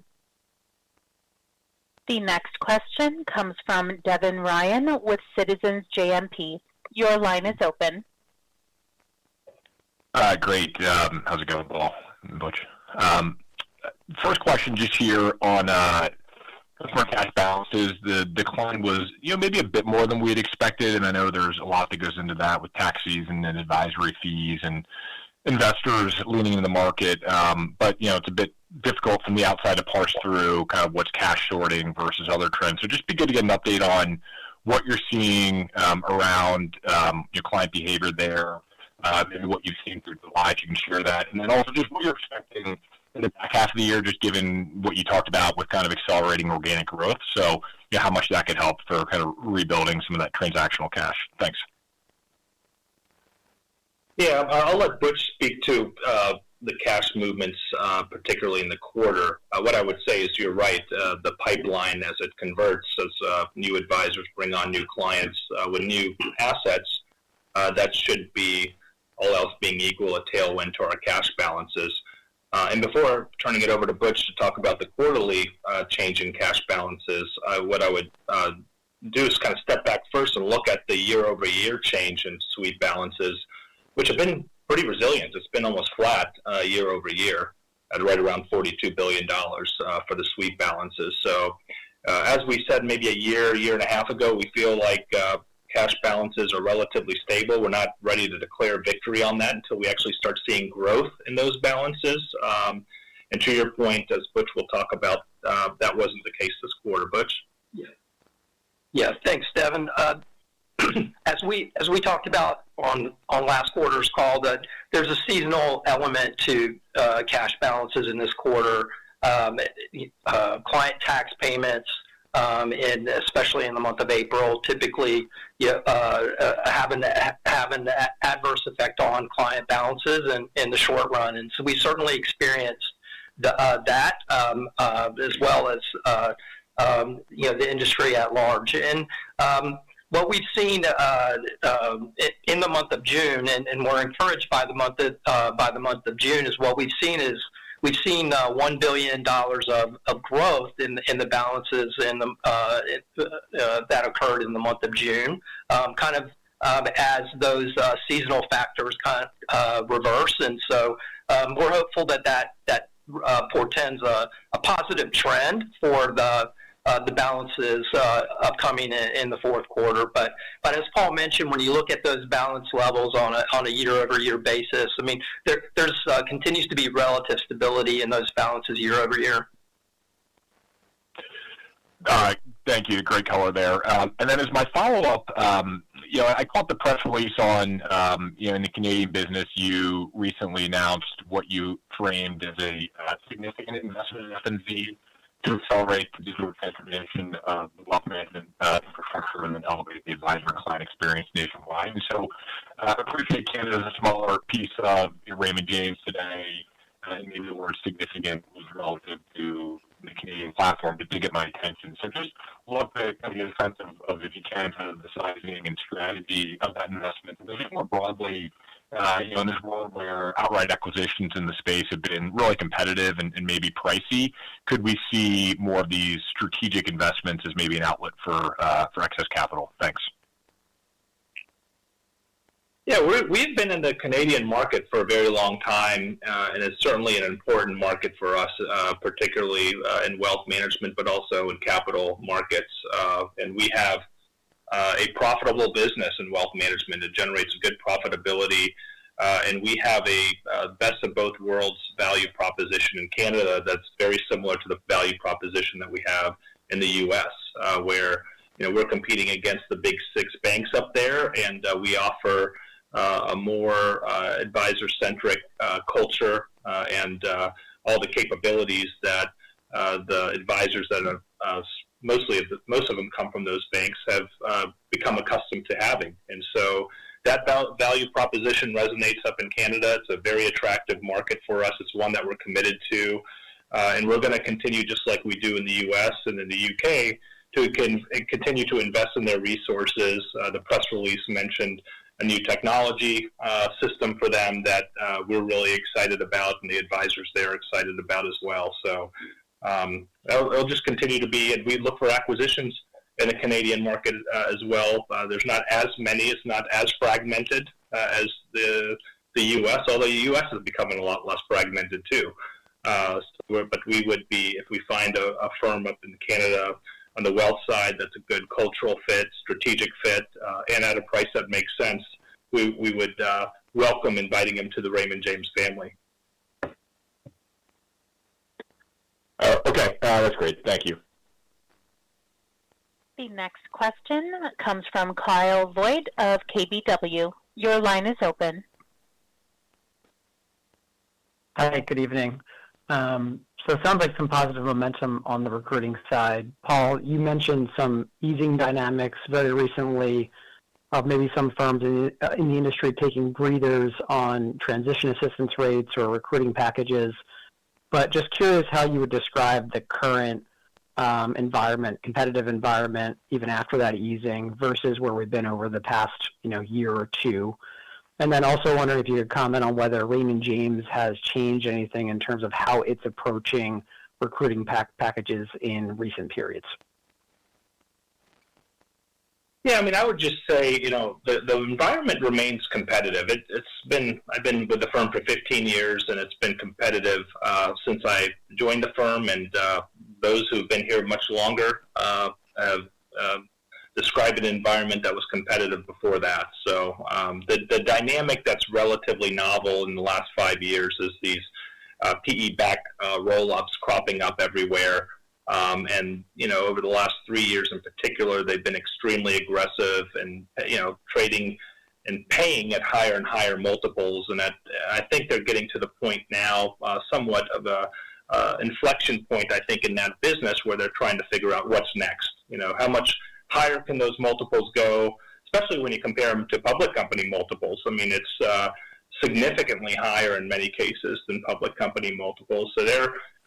The next question comes from Devin Ryan with Citizens JMP. Your line is open. Great. How's it going, Paul and Butch? First question just here on customer cash balances, the decline was, maybe a bit more than we had expected, and I know there's a lot that goes into that with tax season and advisory fees and investors leaning in the market. But, it's a bit difficult from the outside to parse through kind of what's cash sorting versus other trends. So just be good to get an update on what you're seeing around your client behavior there, maybe what you've seen through July, if you can share that. And then also just what you're expecting in the back half of the year, just given what you talked about with kind of accelerating organic growth. So, how much that could help for kind of rebuilding some of that transactional cash. Thanks. Yeah, I'll let Butch speak to the cash movements, particularly in the quarter. What I would say is you're right. The pipeline, as it converts, as new advisors bring on new clients with new assets, that should be, all else being equal, a tailwind to our cash balances. And before turning it over to Butch to talk about the quarterly change in cash balances, what I would do is kind of step back first and look at the year-over-year change in sweep balances, which have been pretty resilient. It's been almost flat year-over-year at right around $42 billion for the sweep balances. So as we said maybe a year and a half ago, we feel like cash balances are relatively stable. We're not ready to declare victory on that until we actually start seeing growth in those balances. And to your point, as Butch will talk about, that wasn't the case this quarter. Butch? Yeah, thanks, Devin. As we talked about on last quarter's call, that there's a seasonal element to cash balances in this quarter. Client tax payments, and especially in the month of April, typically have an adverse effect on client balances in the short run. And so we certainly experienced that as well as the industry at large. And what we've seen in the month of June, and we're encouraged by the month of June, is what we've seen is $1 billion of growth in the balances that occurred in the month of June, as those seasonal factors reverse. And so we're hopeful that portends a positive trend for the balances upcoming in the fourth quarter. But as Paul mentioned, when you look at those balance levels on a year-over-year basis, I mean, there's continues to be relative stability in those balances year-over-year. Thank you. Great color there. And then as my follow-up, I caught the press release on, in the Canadian business, you recently announced what you framed as a significant investment in F&Z to accelerate the digital transformation of the wealth management infrastructure and then elevate the advisor and client experience nationwide. And so I appreciate Canada is a smaller piece of Raymond James today, and maybe the word significant was relative to the Canadian platform, but did get my attention. So just love to kind of get a sense of if you can, kind of the sizing and strategy of that investment. And just more broadly, in this world where outright acquisitions in the space have been really competitive and maybe pricey, could we see more of these strategic investments as maybe an outlet for excess capital? Thanks. Yeah, we've been in the Canadian market for a very long time, and it's certainly an important market for us, particularly in wealth management, but also in capital markets. And we have a profitable business in wealth management. It generates a good profitability, and we have a best of both worlds value proposition in Canada that's very similar to the value proposition that we have in the U.S., where we're competing against the big six banks up there, and we offer a more advisor-centric culture and all the capabilities that the advisors that are most of them come from those banks have become accustomed to having. And so that value proposition resonates up in Canada. It's a very attractive market for us. It's one that we're committed to, and we're going to continue just like we do in the U.S. and in the UK to continue to invest in their resources. The press release mentioned a new technology system for them that we're really excited about, and the advisors there are excited about as well. So it'll just continue to be, and we look for acquisitions in the Canadian market as well. There's not as many, it's not as fragmented as the U.S., although the U.S. is becoming a lot less fragmented too. But we would be, if we find a firm up in Canada on the wealth side that's a good cultural fit, strategic fit, and at a price that makes sense, we would welcome inviting him to the Raymond James family. Okay, that's great. Thank you. The next question comes from Kyle Voigt of KBW. Your line is open. Hi, good evening. So it sounds like some positive momentum on the recruiting side. Paul, you mentioned some easing dynamics very recently of maybe some firms in the industry taking breathers on transition assistance rates or recruiting packages. But just curious how you would describe the current environment, competitive environment, even after that easing versus where we've been over the past, year or two. And then also wondering if you could comment on whether Raymond James has changed anything in terms of how it's approaching recruiting packages in recent periods. Yeah, I mean, I would just say, the environment remains competitive. I've been with the firm for 15 years, and it's been competitive since I joined the firm, and those who've been here much longer have described an environment that was competitive before that. So the dynamic that's relatively novel in the last 5 years is these PE-backed roll-ups cropping up everywhere. And, over the last 3 years in particular, they've been extremely aggressive and, trading and paying at higher and higher multiples. And I think they're getting to the point now, somewhat of a inflection point, I think, in that business where they're trying to figure out what's next. How much higher can those multiples go, especially when you compare them to public company multiples. I mean, it's significantly higher in many cases than public company multiples. So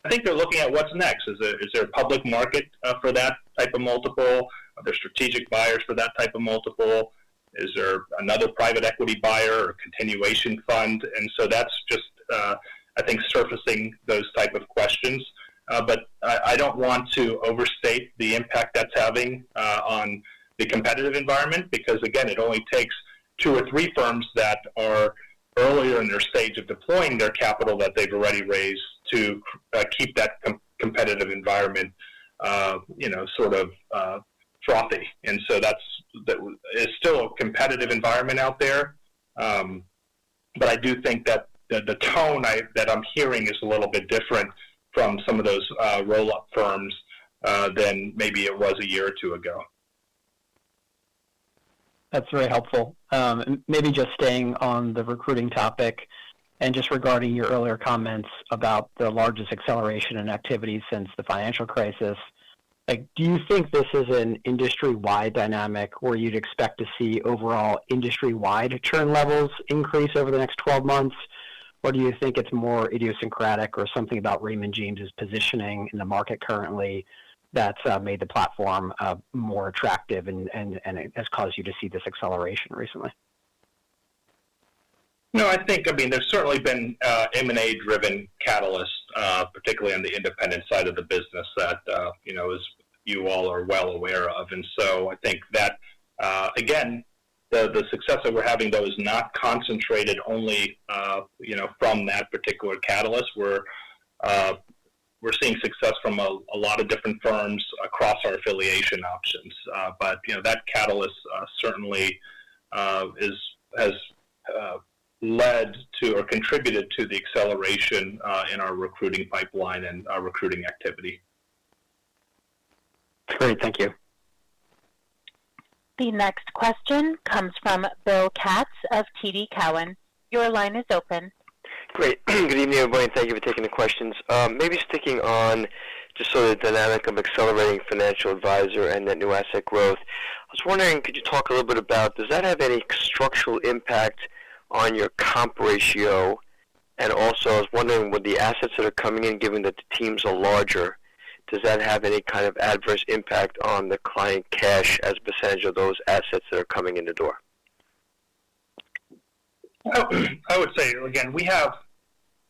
I think they're looking at what's next. Is there a public market for that type of multiple? Are there strategic buyers for that type of multiple? Is there another private equity buyer or continuation fund? And so that's just, I think, surfacing those type of questions. But I don't want to overstate the impact that's having on the competitive environment because, again, it only takes 2 or 3 firms that are earlier in their stage of deploying their capital that they've already raised to keep that competitive environment, sort of frothy. And so it's still a competitive environment out there. But I do think that the tone that I'm hearing is a little bit different from some of those roll-up firms than maybe it was a year or 2 ago. That's very helpful. Maybe just staying on the recruiting topic and just regarding your earlier comments about the largest acceleration in activity since the financial crisis, do you think this is an industry-wide dynamic where you'd expect to see overall industry-wide churn levels increase over the next 12 months? Or do you think it's more idiosyncratic or something about Raymond James's positioning in the market currently that's made the platform more attractive and it has caused you to see this acceleration recently? No, there's certainly been M&A-driven catalysts, particularly on the independent side of the business that, as you all are well aware of. And so I think that, again, the success that we're having, though, is not concentrated only, from that particular catalyst. We're seeing success from a lot of different firms across our affiliation options. But that catalyst certainly has led to or contributed to the acceleration in our recruiting pipeline and our recruiting activity. Great, thank you. The next question comes from Bill Katz of TD Cowen. Your line is open. Great. Good evening, everybody, and thank you for taking the questions. Maybe sticking on just sort of the dynamic of accelerating financial advisor and net new asset growth. I was wondering, could you talk a little bit about, does that have any structural impact on your comp ratio? And also, I was wondering, with the assets that are coming in, given that the teams are larger, does that have any kind of adverse impact on the client cash as a percentage of those assets that are coming in the door? I would say, again, we have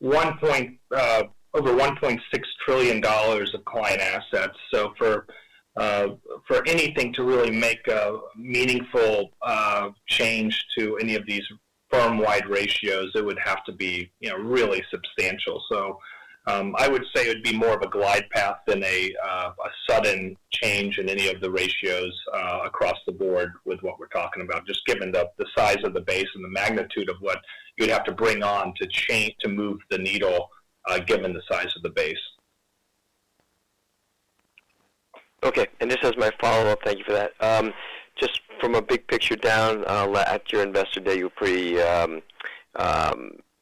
over $1.6 trillion of client assets. So for anything to really make a meaningful change to any of these firm-wide ratios, it would have to be really substantial. So I would say it would be more of a glide path than a sudden change in any of the ratios across the board with what we're talking about, just given the size of the base and the magnitude of what you'd have to bring on to move the needle, given the size of the base. Okay, and just as my follow-up, thank you for that. Just from a big picture down, at your investor day, you were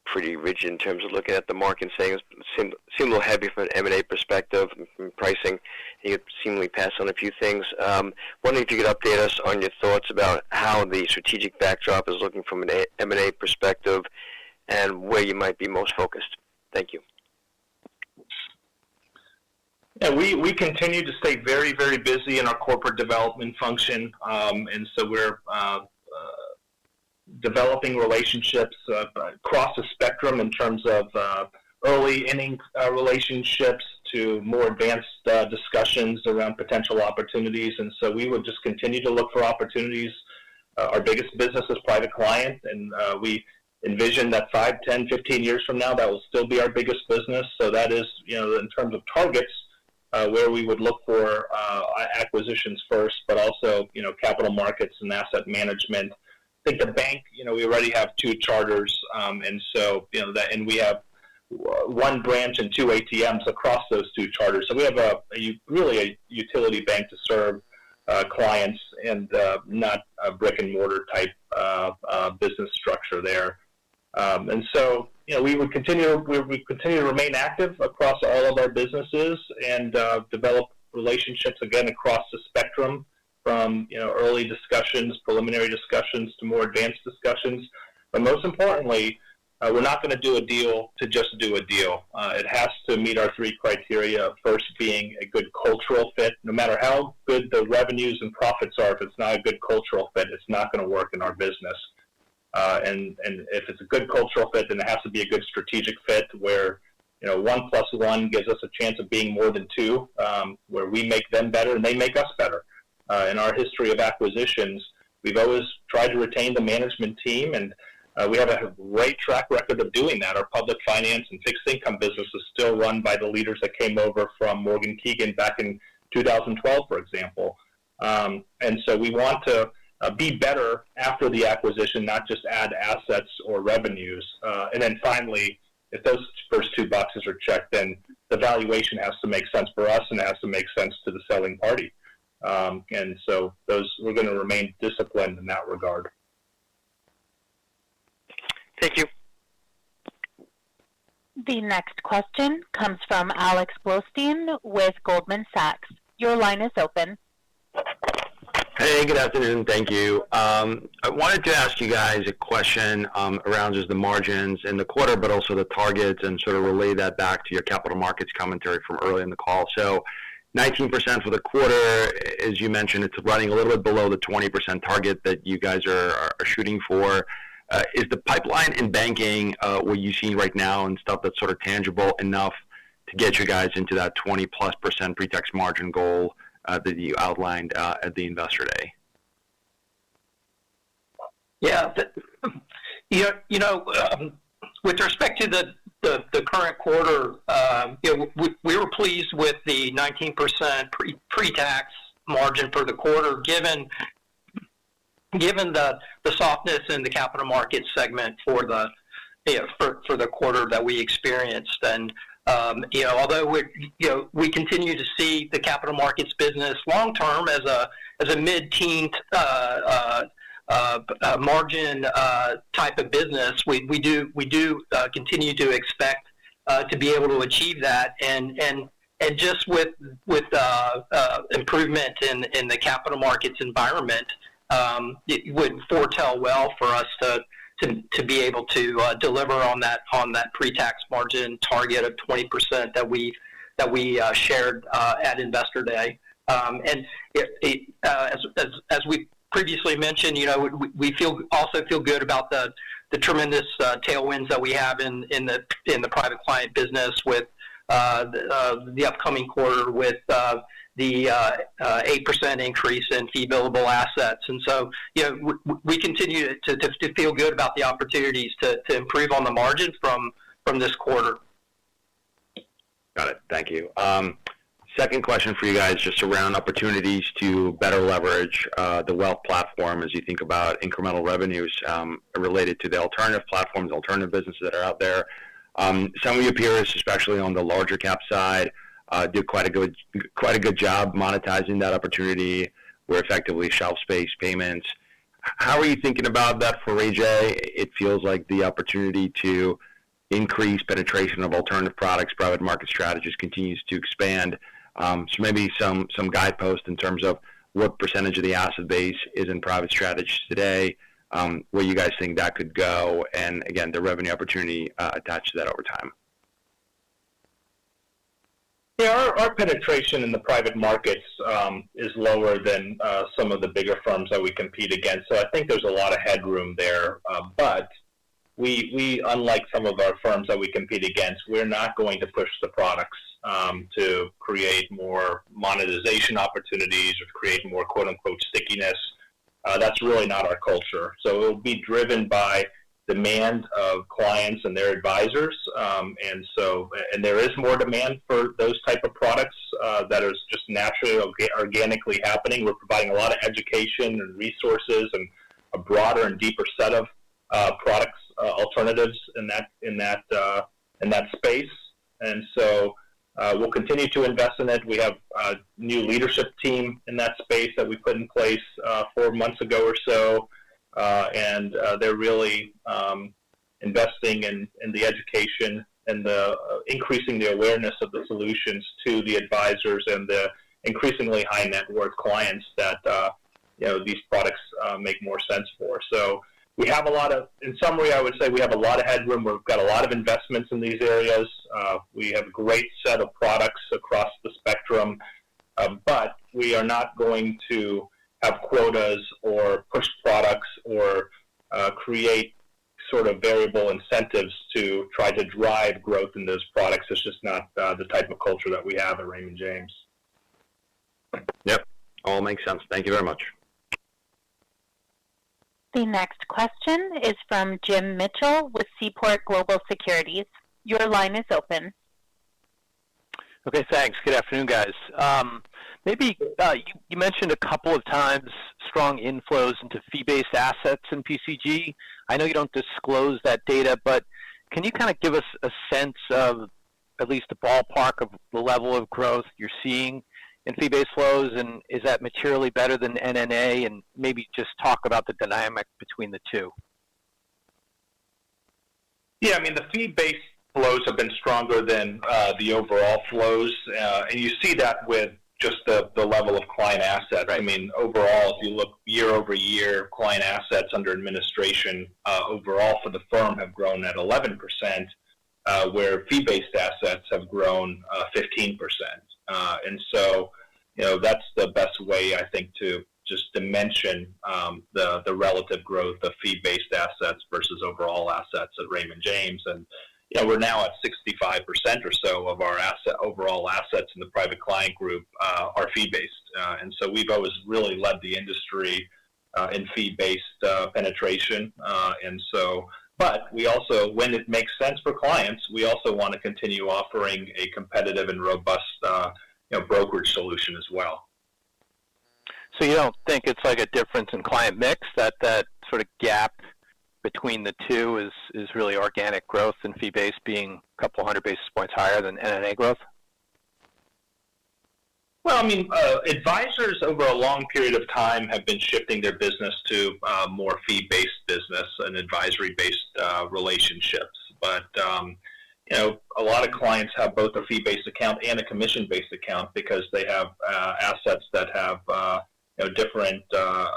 pretty rigid in terms of looking at the market and saying it seemed a little heavy from an M&A perspective, from pricing. You could seemingly pass on a few things. Wondering if you could update us on your thoughts about how the strategic backdrop is looking from an M&A perspective and where you might be most focused. Thank you. Yeah, we continue to stay very, very busy in our corporate development function, and so we're developing relationships across the spectrum in terms of early inning relationships to more advanced discussions around potential opportunities. And so we would just continue to look for opportunities. Our biggest business is private client, and we envision that 5, 10, 15 years from now, that will still be our biggest business. So that is, in terms of targets, where we would look for acquisitions first, but also, capital markets and asset management. I think the bank, we already have 2 charters, and so, and we have 1 branch and 2 ATMs across those 2 charters. So we have really a utility bank to serve clients and not a brick and mortar type business structure there. And so, we would continue to remain active across all of our businesses and develop relationships again across the spectrum, from early discussions, preliminary discussions, to more advanced discussions. But most importantly, we're not going to do a deal to just do a deal. It has to meet our 3 criteria. First, being a good cultural fit. No matter how good the revenues and profits are, if it's not a good cultural fit, it's not going to work in our business. And if it's a good cultural fit, then it has to be a good strategic fit where 1 + 1 gives us a chance of being more than 2, where we make them better and they make us better. In our history of acquisitions, we've always tried to retain the management team, and we have a great track record of doing that. Our public finance and fixed income business is still run by the leaders that came over from Morgan Keegan back in 2012, for example. And so we want to be better after the acquisition, not just add assets or revenues. And then finally, if those first 2 boxes are checked, then the valuation has to make sense for us and it has to make sense to the selling party. And so we're going to remain disciplined in that regard. Thank you. The next question comes from Alex Blostein with Goldman Sachs. Your line is open. Hey, good afternoon. Thank you. I wanted to ask you guys a question around just the margins in the quarter, but also the targets, and sort of relay that back to your capital markets commentary from early in the call. So 19% for the quarter, as you mentioned, it's running a little bit below the 20% target that you guys are shooting for. Is the pipeline in banking, what you're seeing right now and stuff that's sort of tangible enough to get you guys into that 20+% pre-tax margin goal that you outlined at the Investor Day? Yeah, with respect to the current quarter, we were pleased with the 19% pre-tax margin for the quarter, given the softness in the capital markets segment for the quarter that we experienced. And although we continue to see the capital markets business long term as a mid-teen margin type of business, we do continue to expect to be able to achieve that, and just with improvement in the capital markets environment, it would foretell well for us to be able to deliver on that pre-tax margin target of 20% that we shared at Investor Day. And as we previously mentioned, we also feel good about the tremendous tailwinds that we have in the private client business with the upcoming quarter with the 8% increase in fee billable assets. And so, we continue to feel good about the opportunities to improve on the margin from this quarter. Got it. Thank you. Second question for you guys, just around opportunities to better leverage the wealth platform as you think about incremental revenues related to the alternative platforms, alternative businesses that are out there. Some of your peers, especially on the larger cap side, do quite a good job monetizing that opportunity. We're effectively shelf space payments. How are you thinking about that for AJ? It feels like the opportunity to increase penetration of alternative products, private market strategies continues to expand. So maybe some guideposts in terms of what percentage of the asset base is in private strategies today, where you guys think that could go, and again, the revenue opportunity attached to that over time. Yeah, our penetration in the private markets is lower than some of the bigger firms that we compete against. So I think there's a lot of headroom there. But we, unlike some of our firms that we compete against, we're not going to push the products to create more monetization opportunities or create more quote-unquote stickiness. That's really not our culture. So it will be driven by demand of clients and their advisors, and there is more demand for those type of products that is just naturally, organically happening. We're providing a lot of education and resources and a broader and deeper set of products, alternatives in that space, and so we'll continue to invest in it. We have a new leadership team in that space that we put in place 4 months ago or so. And they're really investing in the education and the increasing the awareness of the solutions to the advisors and the increasingly high net worth clients that these products make more sense for. So we have a lot of, in summary, I would say we have a lot of headroom. We've got a lot of investments in these areas. We have a great set of products across the spectrum, but we are not going to have quotas or push products or create sort of variable incentives to try to drive growth in those products. It's just not the type of culture that we have at Raymond James. Yep, all makes sense. Thank you very much. The next question is from Jim Mitchell with Seaport Global Securities. Your line is open. Okay, thanks. Good afternoon, guys. Maybe you mentioned a couple of times strong inflows into fee-based assets in PCG. I know you don't disclose that data, but can you kind of give us a sense of at least a ballpark of the level of growth you're seeing in fee-based flows, and is that materially better than NNA? And maybe just talk about the dynamic between the two. Yeah, I mean, the fee-based flows have been stronger than the overall flows, and you see that with just the level of client assets. Right. I mean, overall, if you look year over year, client assets under administration overall for the firm have grown at 11%, where fee-based assets have grown 15%. And so, that's the best way, I think, to just dimension the relative growth of fee-based assets versus overall assets at Raymond James. And we're now at 65% or so of our overall assets in the private client group are fee-based. And so we've always really led the industry in fee-based penetration. But we also, when it makes sense for clients, we also want to continue offering a competitive and robust brokerage solution as well. So you don't think it's like a difference in client mix, that sort of gap between the two is really organic growth and fee-based being a couple hundred basis points higher than NNA growth? Well, I mean, advisors over a long period of time have been shifting their business to more fee-based business and advisory-based relationships. But, a lot of clients have both a fee-based account and a commission-based account because they have assets that have different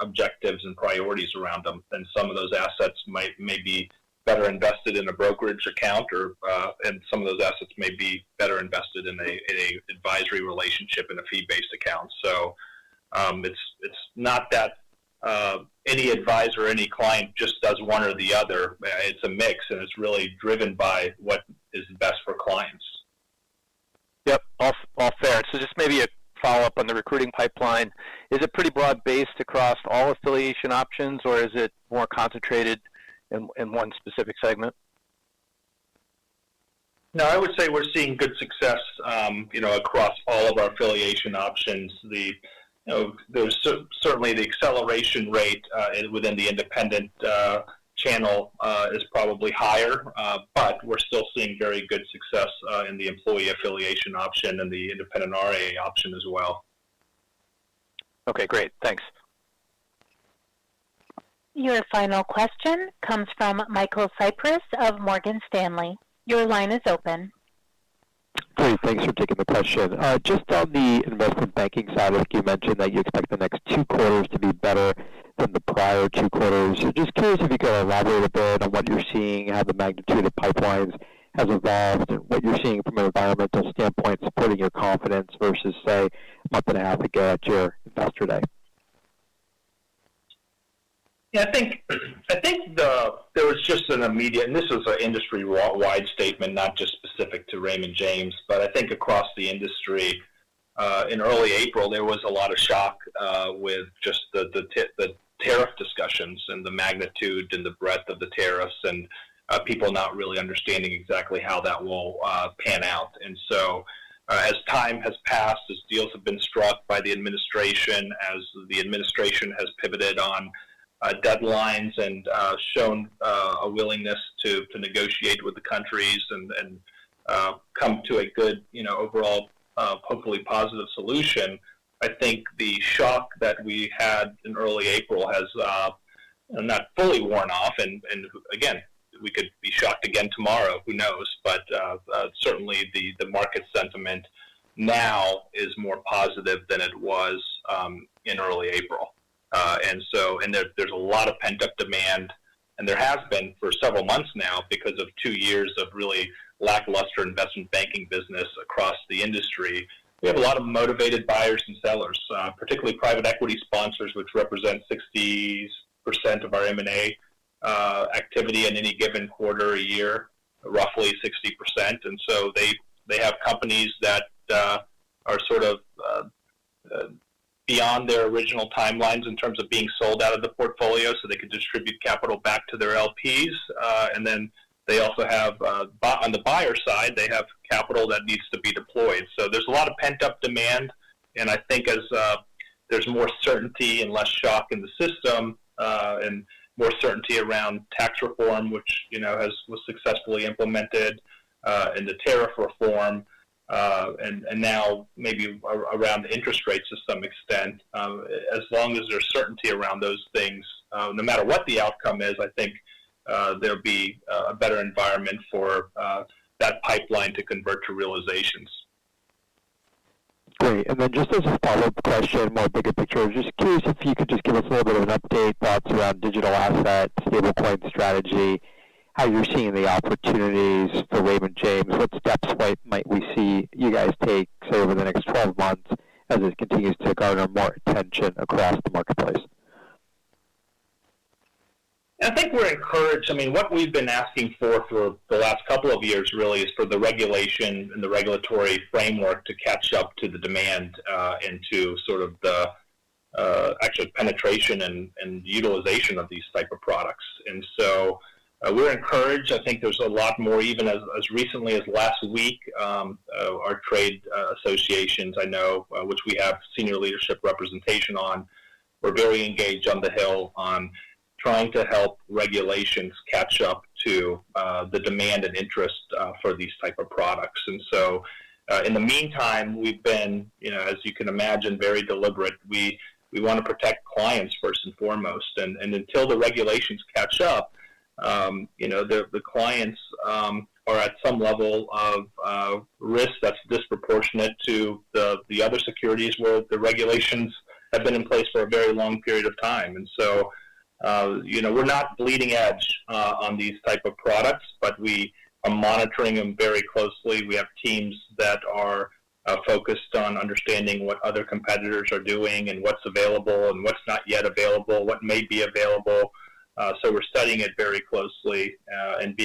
objectives and priorities around them. And some of those assets may be better invested in a brokerage account, and some of those assets may be better invested in a advisory relationship in a fee-based account. So it's not that any advisor, any client just does one or the other. It's a mix, and it's really driven by what is best for clients. Yep, all fair. So just maybe a follow-up on the recruiting pipeline. Is it pretty broad-based across all affiliation options, or is it more concentrated in one specific segment? No, I would say we're seeing good success, across all of our affiliation options. There's certainly the acceleration rate within the independent channel is probably higher, but we're still seeing very good success in the employee affiliation option and the independent RIA option as well. Okay, great. Thanks. Your final question comes from Michael Cyprys of Morgan Stanley. Your line is open. Great. Thanks for taking the question. Just on the investment banking side, I think you mentioned that you expect the next 2 quarters to be better than the prior 2 quarters. So just curious if you could elaborate a bit on what you're seeing, how the magnitude of pipelines has evolved, and what you're seeing from an environmental standpoint supporting your confidence versus, say, a month and a half ago at your Investor Day. Yeah, I think there was just an immediate, and this was an industry-wide statement, not just specific to Raymond James, but I think across the industry, in early April, there was a lot of shock with just the tariff discussions and the magnitude and the breadth of the tariffs, and people not really understanding exactly how that will pan out. And so as time has passed, as deals have been struck by the administration, as the administration has pivoted on deadlines and shown a willingness to negotiate with the countries and come to a good, overall, hopefully positive solution. I think the shock that we had in early April has not fully worn off, and again, we could be shocked again tomorrow. Who knows? But certainly the market sentiment now is more positive than it was in early April. And there's a lot of pent-up demand, and there has been for several months now because of 2 years of really lackluster investment banking business across the industry. We have a lot of motivated buyers and sellers, particularly private equity sponsors, which represent 60% of our M&A activity in any given quarter a year, roughly 60%. And so they have companies that are sort of beyond their original timelines in terms of being sold out of the portfolio so they can distribute capital back to their LPs. And then they also have, on the buyer side, they have capital that needs to be deployed. So there's a lot of pent-up demand, and I think as there's more certainty and less shock in the system, and more certainty around tax reform, which was successfully implemented, and the tariff reform, and now maybe around the interest rates to some extent. As long as there's certainty around those things, no matter what the outcome is, I think there'll be a better environment for that pipeline to convert to realizations. Great. And then just as a follow-up question, more bigger picture, just curious if you could just give us a little bit of an update, thoughts around digital asset, stablecoin strategy, how you're seeing the opportunities for Raymond James. What steps might we see you guys take, say, over the next 12 months as it continues to garner more attention across the marketplace? I think we're encouraged. I mean, what we've been asking for the last couple of years really is for the regulation and the regulatory framework to catch up to the demand and to sort of the actual penetration and utilization of these type of products. And so we're encouraged. I think there's a lot more, even as recently as last week, our trade associations, I know, which we have senior leadership representation on, we're very engaged on the Hill on trying to help regulations catch up to the demand and interest for these type of products. And so in the meantime, we've been, as you can imagine, very deliberate. We want to protect clients first and foremost. And until the regulations catch up, the clients are at some level of risk that's disproportionate to the other securities where the regulations have been in place for a very long period of time. And so we're not bleeding edge on these type of products, but we are monitoring them very closely. We have teams that are focused on understanding what other competitors are doing and what's available and what's not yet available, what may be available. So we're studying it very closely and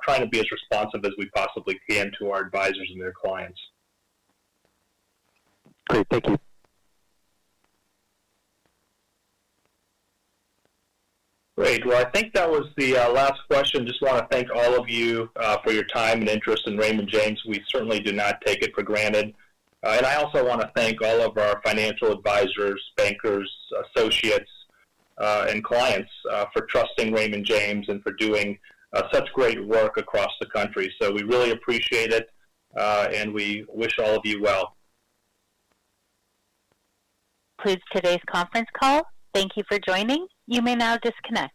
trying to be as responsive as we possibly can to our advisors and their clients. Great, thank you. Great. Well, I think that was the last question. Just want to thank all of you for your time and interest in Raymond James. We certainly do not take it for granted. And I also want to thank all of our financial advisors, bankers, associates, and clients for trusting Raymond James and for doing such great work across the country. So we really appreciate it, and we wish all of you well. Concludes today's conference call. Thank you for joining. You may now disconnect.